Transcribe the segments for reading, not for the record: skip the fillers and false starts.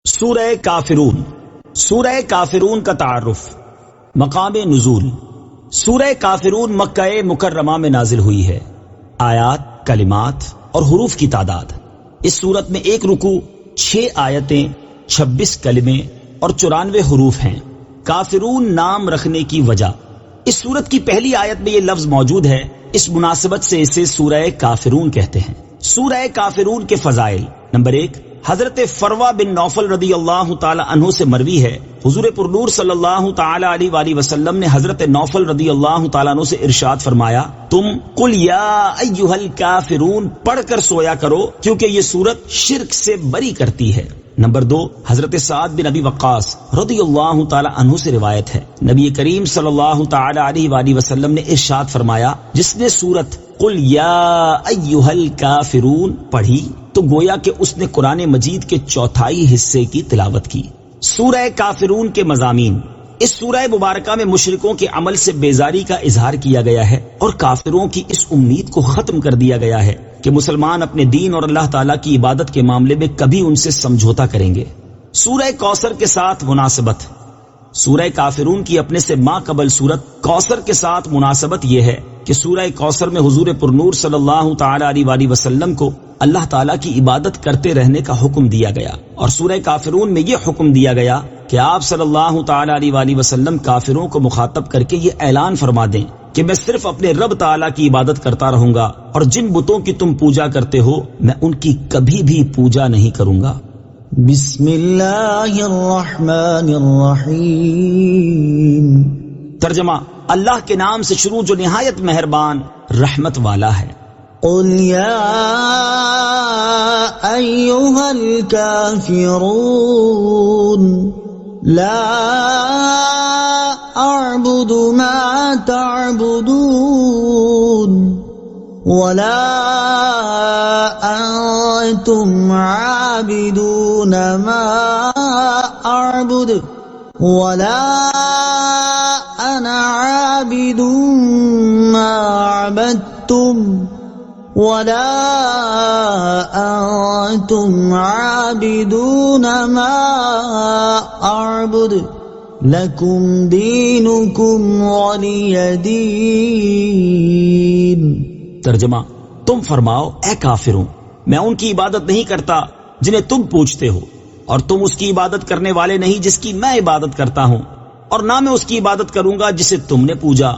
سورہ کافرون. سورہ کافرون کا تعارف. مقام نزول. سورہ کافرون مکہ مکرمہ میں نازل ہوئی ہے. آیات، کلمات اور حروف کی تعداد. اس سورت میں 1 رکوع، 6 آیتیں، 26 کلمے اور 94 حروف ہیں. کافرون نام رکھنے کی وجہ. اس سورت کی پہلی آیت میں یہ لفظ موجود ہے، اس مناسبت سے اسے سورہ کافرون کہتے ہیں. سورہ کافرون کے فضائل. نمبر 1، حضرت فروہ بن نوفل رضی اللہ تعالی عنہ سے مروی ہے، حضور پرنور صلی اللہ تعالی علیہ وآلہ وسلم نے حضرت نوفل رضی اللہ تعالی عنہ سے ارشاد فرمایا، تم قل یا ایھا الکافرون پڑھ کر سویا کرو کیونکہ یہ سورت شرک سے بری کرتی ہے. نمبر 2، حضرت سعد بن ابی وقاص رضی اللہ تعالی عنہ سے روایت ہے، نبی کریم صلی اللہ تعالی علیہ وآلہ وسلم نے ارشاد فرمایا، جس نے سورت قل یا ایھا الکافرون پڑھی تو گویا کہ اس نے قرآن مجید کے 4تھائی حصے کی تلاوت کی. سورہ کافرون کے مضامین. اس سورہ مبارکہ میں مشرکوں کے عمل سے بیزاری کا اظہار کیا گیا ہے اور کافروں کی اس امید کو ختم کر دیا گیا ہے کہ مسلمان اپنے دین اور اللہ تعالیٰ کی عبادت کے معاملے میں کبھی ان سے سمجھوتا کریں گے. سورہ کوثر کے ساتھ مناسبت. سورہ کافرون کی اپنے سے ماں قبل سورت کوثر کے ساتھ مناسبت یہ ہے کہ سورہ کوثر میں حضور پرنور صلی اللہ تعالی علیہ وآلہ وسلم کو اللہ تعالیٰ کی عبادت کرتے رہنے کا حکم دیا گیا، اور سورہ کافرون میں یہ حکم دیا گیا کہ آپ صلی اللہ تعالی علیہ وآلہ وسلم کافروں کو مخاطب کر کے یہ اعلان فرما دیں کہ میں صرف اپنے رب تعالیٰ کی عبادت کرتا رہوں گا اور جن بتوں کی تم پوجا کرتے ہو میں ان کی کبھی بھی پوجا نہیں کروں گا. بسم اللہ الرحمن الرحیم. ترجمہ: اللہ کے نام سے شروع جو نہایت مہربان رحمت والا ہے. قل یا ایھا الکافرون لا اعبد ما تعبدون ولا انتم عابدون ما اعبد ولا انا عابد ما عبدتم ولا انتم عابدون ما اعبد لکم دینکم ولی دین. ترجمہ: تم فرماؤ اے کافروں، میں ان کی عبادت نہیں کرتا جنہیں تم پوجتے ہو، اور تم اس کی عبادت کرنے والے نہیں جس کی میں عبادت کرتا ہوں، اور نہ میں اس کی عبادت کروں گا جسے تم نے پوجا،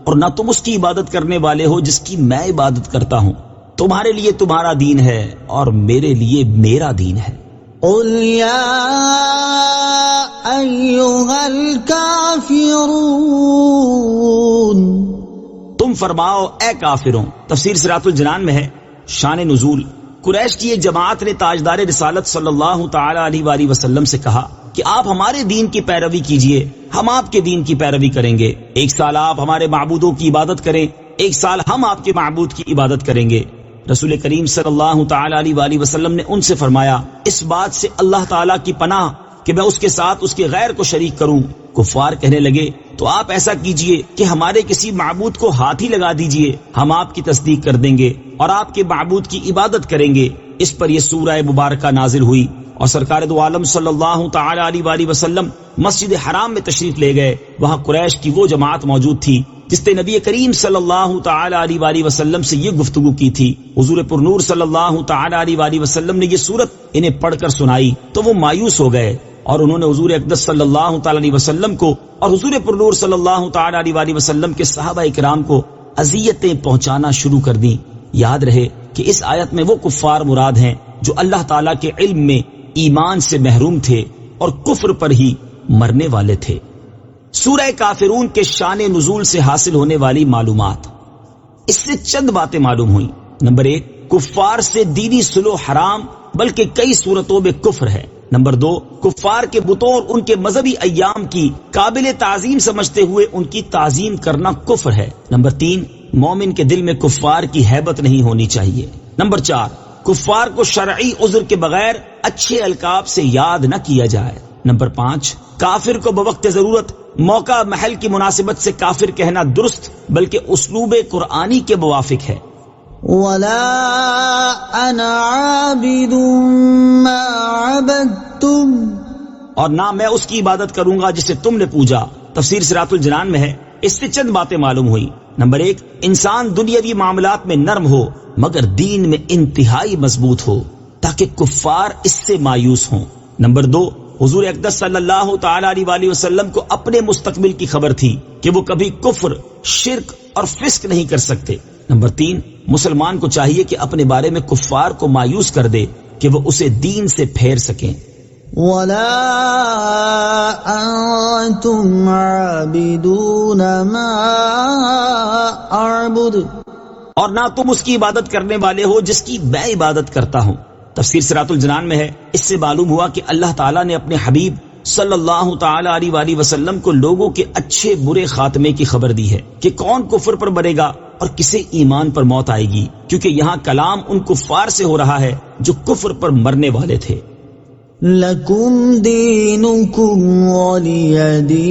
اور نہ تم اس کی عبادت کرنے والے ہو جس کی میں عبادت کرتا ہوں. تمہارے لیے تمہارا دین ہے اور میرے لیے میرا دین ہے. قل یا ایھا الکافرون. تم فرماؤ اے کافروں. تفسیر صراط الجنان میں ہے. شان نزول: قریش کی ایک جماعت نے تاجدار رسالت صلی اللہ تعالی علیہ وآلہ وسلم سے کہا کہ آپ ہمارے دین کی پیروی کیجئے، ہم آپ کے دین کی پیروی کریں گے. 1 سال آپ ہمارے معبودوں کی عبادت کریں، 1 سال ہم آپ کے معبود کی عبادت کریں گے. رسول کریم صلی اللہ تعالی علیہ وآلہ وسلم نے ان سے فرمایا، اس بات سے اللہ تعالیٰ کی پناہ کہ میں اس کے ساتھ اس کے غیر کو شریک کروں. کفار کہنے لگے تو آپ ایسا کیجئے کہ ہمارے کسی معبود کو ہاتھ ہی لگا دیجئے، ہم آپ کی تصدیق کر دیں گے اور آپ کے معبود کی عبادت کریں گے. اس پر یہ سورہ مبارکہ نازل ہوئی اور سرکار دو عالم صلی اللہ تعالی علیہ وآلہ وسلم مسجد حرام میں تشریف لے گئے. وہاں قریش کی وہ جماعت موجود تھی جس نے نبی کریم صلی اللہ تعالی علیہ وآلہ وسلم سے یہ گفتگو کی تھی. حضور پرنور صلی اللہ تعالی علیہ وآلہ وسلم نے یہ سورت انہیں پڑھ کر سنائی تو وہ مایوس ہو گئے اور انہوں نے حضور اقدس صلی اللہ تعالی علیہ وسلم کو اور حضور پرنور صلی اللہ تعالی علیہ وآلہ وسلم کے صحابہ اکرام کو اذیتیں پہنچانا شروع کر دیں. یاد رہے کہ اس آیت میں وہ کفار مراد ہیں جو اللہ تعالیٰ کے علم میں ایمان سے محروم تھے اور کفر پر ہی مرنے والے تھے. سورہ کافرون کے شان نزول سے حاصل ہونے والی معلومات. اس سے چند باتیں معلوم ہوئیں. نمبر 1، کفار سے دینی صلح حرام بلکہ کئی صورتوں میں کفر ہے. نمبر 2، کفار کے بتوں اور ان کے مذہبی ایام کی قابل تعظیم سمجھتے ہوئے ان کی تعظیم کرنا کفر ہے. نمبر 3، مومن کے دل میں کفار کی ہیبت نہیں ہونی چاہیے. نمبر 4، کفار کو شرعی عذر کے بغیر اچھے القاب سے یاد نہ کیا جائے. نمبر 5، کافر کو بوقت ضرورت موقع محل کی مناسبت سے کافر کہنا درست بلکہ اسلوب قرآنی کے موافق ہے. ولا أنا عابد ما عبدتم اور نہ میں اس کی عبادت کروں گا جسے تم نے پوجا. تفسیر صراط الجنان میں ہے. اس سے چند باتیں معلوم ہوئی. نمبر 1، انسان دنیاوی معاملات میں نرم ہو مگر دین میں انتہائی مضبوط ہو تاکہ کفار اس سے مایوس ہوں. نمبر 2، حضور اقدس صلی اللہ تعالی علیہ وآلہ وسلم کو اپنے مستقبل کی خبر تھی کہ وہ کبھی کفر، شرک اور فسق نہیں کر سکتے. نمبر 3، مسلمان کو چاہیے کہ اپنے بارے میں کفار کو مایوس کر دے کہ وہ اسے دین سے پھیر سکیں. ولا أنتم عابدون ما أعبد اور نہ تم اس کی عبادت کرنے والے ہو جس کی میں عبادت کرتا ہوں. تفسیر صراط الجنان میں ہے. اس سے معلوم ہوا کہ اللہ تعالیٰ نے اپنے حبیب صلی اللہ تعالی علیہ وآلہ وسلم کو لوگوں کے اچھے برے خاتمے کی خبر دی ہے کہ کون کفر پر مرے گا اور کسے ایمان پر موت آئے گی، کیونکہ یہاں کلام ان کفار سے ہو رہا ہے جو کفر پر مرنے والے تھے. لکم دینکم ولی دین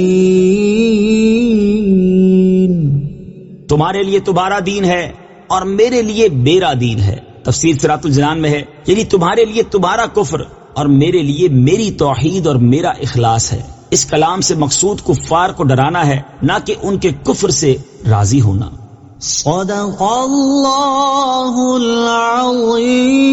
تمہارے لیے تمہارا دین ہے اور میرے لیے میرا دین ہے. تفسیر صراط الجنان میں ہے یعنی تمہارے لیے تمہارا کفر اور میرے لیے میری توحید اور میرا اخلاص ہے. اس کلام سے مقصود کفار کو ڈرانا ہے نہ کہ ان کے کفر سے راضی ہونا. صدق اللہ العظیم.